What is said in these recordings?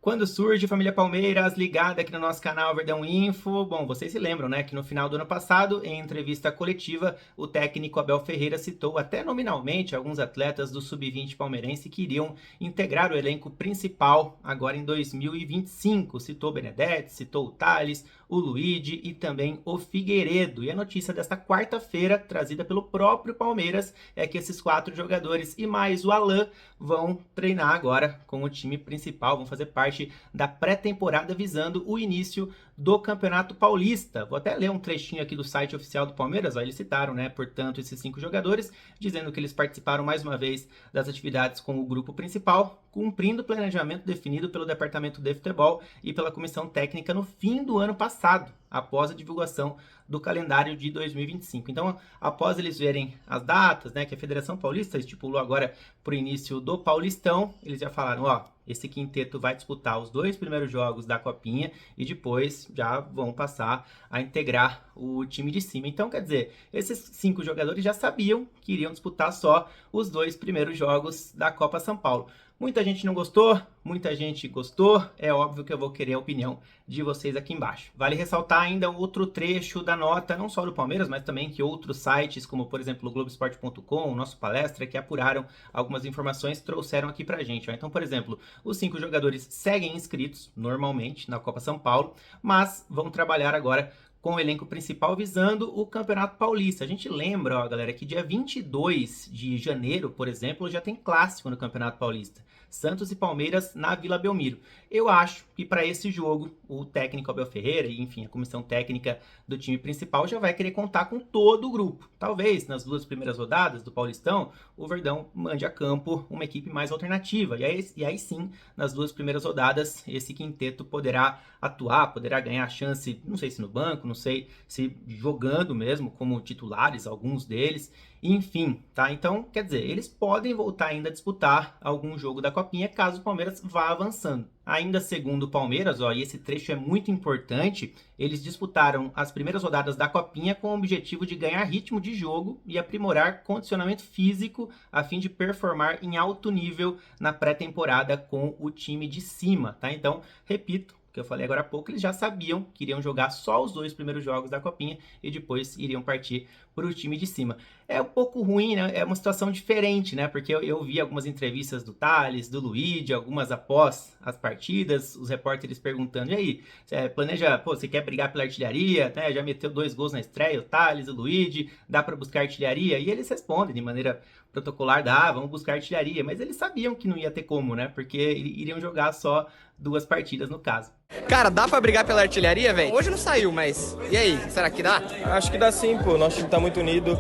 Quando surge Família Palmeiras, ligada aqui no nosso canal Verdão Info. Bom, vocês se lembram, né, que no final do ano passado, em entrevista coletiva, o técnico Abel Ferreira citou até nominalmente alguns atletas do Sub-20 palmeirense que iriam integrar o elenco principal agora em 2025. Citou o Benedetti, citou o Thales, o Luigi e também o Figueiredo. E a notícia desta quarta-feira, trazida pelo próprio Palmeiras, é que esses 4 jogadores e mais o Alan vão treinar agora com o time principal, vão fazer parte da pré-temporada visando o início do Campeonato Paulista. Vou até ler um trechinho aqui do site oficial do Palmeiras, ó, eles citaram, né, portanto, esses 5 jogadores, dizendo que eles participaram mais uma vez das atividades com o grupo principal, cumprindo o planejamento definido pelo Departamento de Futebol e pela Comissão Técnica no fim do ano passado, após a divulgação do calendário de 2025. Então, após eles verem as datas, né, que a Federação Paulista estipulou agora para o início do Paulistão, eles já falaram, ó, esse quinteto vai disputar os 2 primeiros jogos da Copinha e depois já vão passar a integrar o time de cima. Então, quer dizer, esses 5 jogadores já sabiam que iriam disputar só os 2 primeiros jogos da Copa São Paulo. Muita gente não gostou, muita gente gostou, é óbvio que eu vou querer a opinião de vocês aqui embaixo. Vale ressaltar ainda outro trecho da nota, não só do Palmeiras, mas também que outros sites, como por exemplo o Globoesporte.com, o Nosso Palestra, que apuraram algumas informações, trouxeram aqui pra gente. Então, por exemplo, os 5 jogadores seguem inscritos normalmente na Copa São Paulo, mas vão trabalhar agora com o elenco principal visando o Campeonato Paulista. A gente lembra, ó, galera, que dia 22 de janeiro, por exemplo, já tem clássico no Campeonato Paulista. Santos e Palmeiras na Vila Belmiro. Eu acho que para esse jogo, o técnico Abel Ferreira e, enfim, a comissão técnica do time principal já vai querer contar com todo o grupo. Talvez, nas 2 primeiras rodadas do Paulistão, o Verdão mande a campo uma equipe mais alternativa. E aí sim, nas 2 primeiras rodadas, esse quinteto poderá atuar, poderá ganhar chance, não sei se no banco, não sei se jogando mesmo como titulares, alguns deles. Enfim, tá? Então, quer dizer, eles podem voltar ainda a disputar algum jogo da Copinha caso o Palmeiras vá avançando. Ainda segundo o Palmeiras, ó, e esse trecho é muito importante, eles disputaram as primeiras rodadas da Copinha com o objetivo de ganhar ritmo de jogo e aprimorar condicionamento físico a fim de performar em alto nível na pré-temporada com o time de cima, tá? Então, repito, que eu falei agora há pouco, eles já sabiam que iriam jogar só os 2 primeiros jogos da Copinha e depois iriam partir para o time de cima. É um pouco ruim, né? É uma situação diferente, né? Porque eu vi algumas entrevistas do Thales, do Luigi, algumas após as partidas, os repórteres perguntando, e aí, você planeja, pô, você quer brigar pela artilharia, né? Já meteu 2 gols na estreia, o Thales, o Luigi, dá para buscar artilharia? E eles respondem de maneira protocolar, vamos buscar artilharia, mas eles sabiam que não ia ter como, né? Porque iriam jogar só 2 partidas no caso. Cara, dá pra brigar pela artilharia, velho? Hoje não saiu, mas e aí? Será que dá? Acho que dá sim, pô. Nosso time tá muito unido,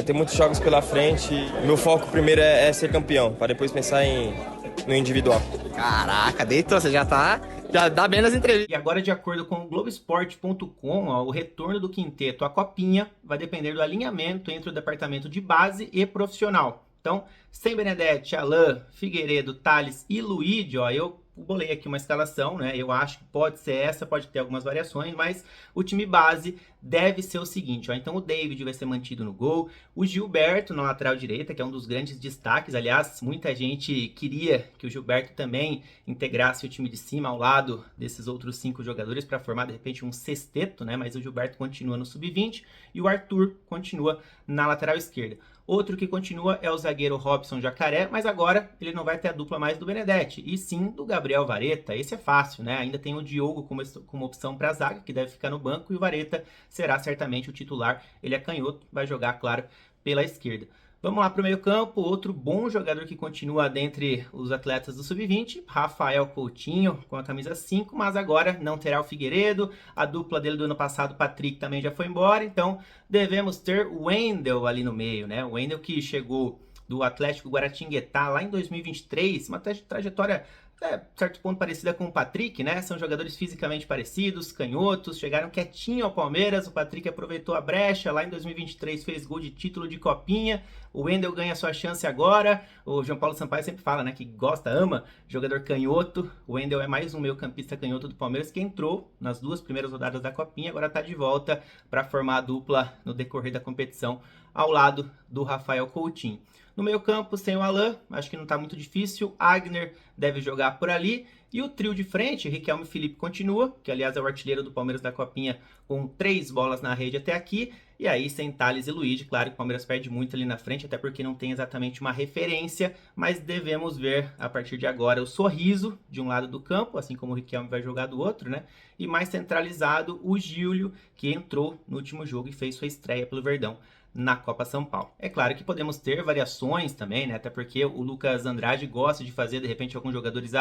tem muitos jogos pela frente. Meu foco primeiro é ser campeão, para depois pensar no individual. Caraca, deitou, você já dá bem nas entrevistas. E agora, de acordo com o Globoesporte.com, o retorno do quinteto à Copinha vai depender do alinhamento entre o departamento de base e profissional. Então, sem Benedetti, Alan, Figueiredo, Thales e Luigi, ó, eu bolei aqui uma escalação, né? Eu acho que pode ser essa, pode ter algumas variações, mas o time base deve ser o seguinte, ó. Então o David vai ser mantido no gol, o Gilberto na lateral direita, que é um dos grandes destaques. Aliás, muita gente queria que o Gilberto também integrasse o time de cima ao lado desses outros 5 jogadores para formar de repente um sexteto, né? Mas o Gilberto continua no sub-20 e o Arthur continua na lateral esquerda. Outro que continua é o zagueiro Robson Jacaré, mas agora ele não vai ter a dupla mais do Benedetti, e sim do Gabriel Vareta. Esse é fácil, né? Ainda tem o Diogo como opção para a zaga, que deve ficar no banco, e o Vareta será certamente o titular. Ele é canhoto, vai jogar, claro, pela esquerda. Vamos lá para o meio campo, outro bom jogador que continua dentre os atletas do Sub-20, Rafael Coutinho, com a camisa 5, mas agora não terá o Figueiredo, a dupla dele do ano passado, Patrick, também já foi embora, então devemos ter o Wendel ali no meio, né? O Wendel que chegou do Atlético Guaratinguetá lá em 2023, uma trajetória certo ponto parecida com o Patrick, né? São jogadores fisicamente parecidos, canhotos, chegaram quietinho ao Palmeiras. O Patrick aproveitou a brecha, lá em 2023 fez gol de título de Copinha. O Wendel ganha sua chance agora. O João Paulo Sampaio sempre fala, né, que gosta, ama jogador canhoto. O Wendel é mais um meio-campista canhoto do Palmeiras que entrou nas 2 primeiras rodadas da Copinha, agora está de volta para formar a dupla no decorrer da competição ao lado do Rafael Coutinho. No meio campo, sem o Alan, acho que não está muito difícil. Agner deve jogar por ali. E o trio de frente, Riquelme e Felipe continua, que aliás é o artilheiro do Palmeiras da Copinha com 3 bolas na rede até aqui. E aí, sem Thales e Luiz, claro que o Palmeiras perde muito ali na frente, até porque não tem exatamente uma referência, mas devemos ver a partir de agora o Sorriso de um lado do campo, assim como o Riquelme vai jogar do outro, né? E mais centralizado o Giulio, que entrou no último jogo e fez sua estreia pelo Verdão na Copa São Paulo. É claro que podemos ter variações também, né? Até porque o Lucas Andrade gosta de fazer, de repente, alguns jogadores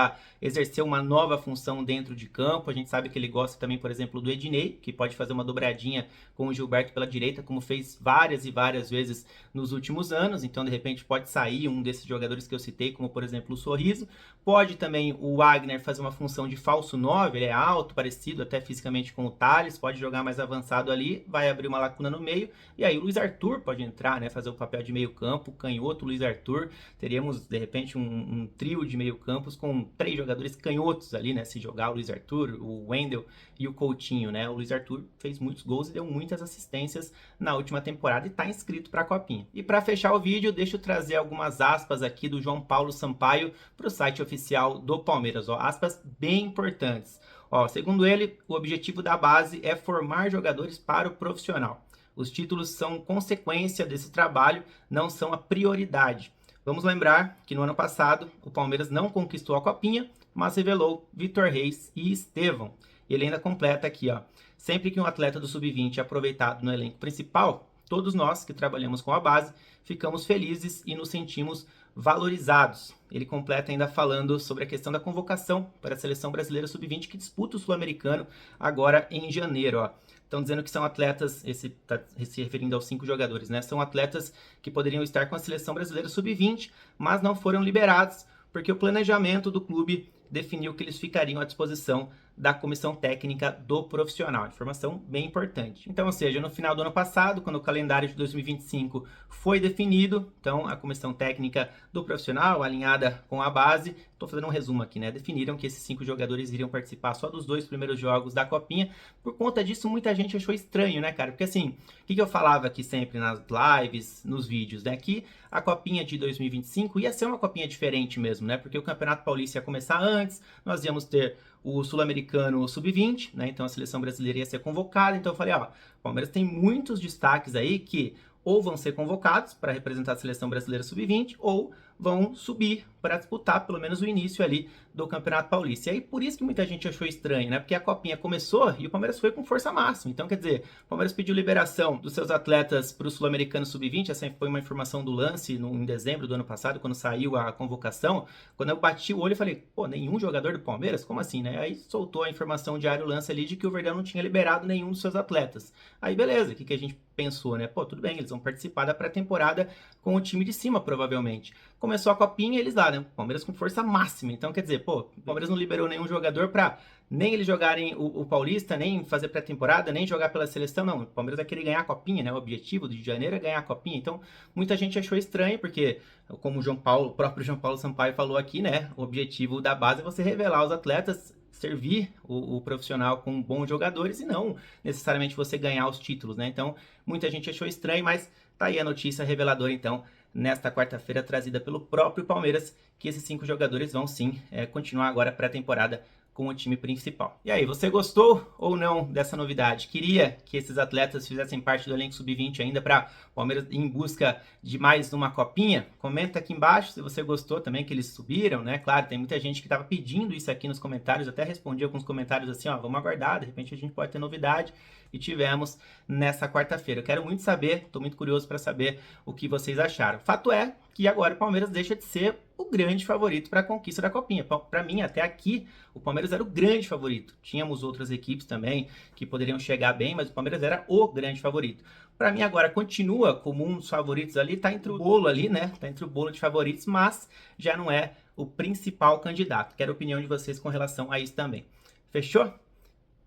exercer uma nova função dentro de campo. A gente sabe que ele gosta também, por exemplo, do Ednei, que pode fazer uma dobradinha com o Gilberto pela direita, como fez várias e várias vezes nos últimos anos. Então, de repente, pode sair um desses jogadores que eu citei, como, por exemplo, o Sorriso. Pode também o Wagner fazer uma função de falso 9, ele é alto, parecido até fisicamente com o Thales, pode jogar mais avançado ali, vai abrir uma lacuna no meio, e aí o Luiz Arthur pode entrar, né, fazer o papel de meio campo, canhoto, Luiz Arthur, teríamos de repente um trio de meio campos com 3 jogadores canhotos ali, né, se jogar o Luiz Arthur, o Wendel e o Coutinho, né, o Luiz Arthur fez muitos gols e deu muitas assistências na última temporada e está inscrito para a Copinha. E para fechar o vídeo, deixa eu trazer algumas aspas aqui do João Paulo Sampaio para o site oficial do Palmeiras, ó, aspas bem importantes. Ó, segundo ele, o objetivo da base é formar jogadores para o profissional. Os títulos são consequência desse trabalho, não são a prioridade. Vamos lembrar que no ano passado o Palmeiras não conquistou a Copinha, mas revelou Vitor Reis e Estevão. Ele ainda completa aqui, ó. Sempre que um atleta do Sub-20 é aproveitado no elenco principal, todos nós que trabalhamos com a base ficamos felizes e nos sentimos valorizados. Ele completa ainda falando sobre a questão da convocação para a Seleção Brasileira Sub-20 que disputa o Sul-Americano agora em janeiro, ó. Estão dizendo que são atletas, está se referindo aos 5 jogadores, né? São atletas que poderiam estar com a Seleção Brasileira Sub-20, mas não foram liberados porque o planejamento do clube definiu que eles ficariam à disposição da comissão técnica do profissional. Informação bem importante. Então, ou seja, no final do ano passado, quando o calendário de 2025 foi definido, então a comissão técnica do profissional, alinhada com a base, estou fazendo um resumo aqui, né? Definiram que esses 5 jogadores iriam participar só dos 2 primeiros jogos da Copinha. Por conta disso, muita gente achou estranho, né, cara? Porque assim, o que eu falava aqui sempre nas lives, nos vídeos, né? Que a Copinha de 2025 ia ser uma Copinha diferente mesmo, né? Porque o Campeonato Paulista ia começar antes, nós íamos ter o Sul-Americano Sub-20, né? Então a seleção brasileira ia ser convocada. Então eu falei, ó, o Palmeiras tem muitos destaques aí que ou vão ser convocados para representar a seleção brasileira Sub-20 ou vão subir para disputar pelo menos o início ali do Campeonato Paulista. E aí por isso que muita gente achou estranho, né? Porque a Copinha começou e o Palmeiras foi com força máxima. Então, quer dizer, o Palmeiras pediu liberação dos seus atletas para o Sul-Americano Sub-20. Essa foi uma informação do Lance em dezembro do ano passado, quando saiu a convocação. Quando eu bati o olho e falei, pô, nenhum jogador do Palmeiras? Como assim, né? Aí soltou a informação diário Lance ali de que o Verdão não tinha liberado nenhum dos seus atletas. Aí beleza, o que a gente pensou, né? Pô, tudo bem, eles vão participar da pré-temporada com o time de cima, provavelmente. Começou a Copinha e eles lá, né? O Palmeiras com força máxima. Então, quer dizer, pô, o Palmeiras não liberou nenhum jogador pra nem eles jogarem o Paulista, nem fazer pré-temporada, nem jogar pela seleção, não. O Palmeiras vai querer ganhar a Copinha, né? O objetivo de janeiro é ganhar a Copinha. Então, muita gente achou estranho, porque, como o próprio João Paulo Sampaio falou aqui, né? O objetivo da base é você revelar os atletas, servir o profissional com bons jogadores e não necessariamente você ganhar os títulos, né? Então, muita gente achou estranho, mas tá aí a notícia reveladora, então, nesta quarta-feira, trazida pelo próprio Palmeiras, que esses 5 jogadores vão sim continuar agora pré-temporada com o time principal. E aí, você gostou ou não dessa novidade? Queria que esses atletas fizessem parte do elenco sub-20 ainda para o Palmeiras em busca de mais uma copinha? Comenta aqui embaixo se você gostou também que eles subiram, né? Claro, tem muita gente que estava pedindo isso aqui nos comentários, até respondi alguns comentários assim, ó, vamos aguardar, de repente a gente pode ter novidade, e tivemos nessa quarta-feira. Eu quero muito saber, estou muito curioso para saber o que vocês acharam. Fato é que agora o Palmeiras deixa de ser o grande favorito para a conquista da Copinha. Para mim, até aqui, o Palmeiras era o grande favorito. Tínhamos outras equipes também que poderiam chegar bem, mas o Palmeiras era o grande favorito. Para mim, agora, continua como um dos favoritos ali, tá entre o bolo ali, né? Tá entre o bolo de favoritos, mas já não é o principal candidato. Quero a opinião de vocês com relação a isso também. Fechou?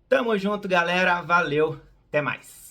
Tamo junto, galera. Valeu. Até mais.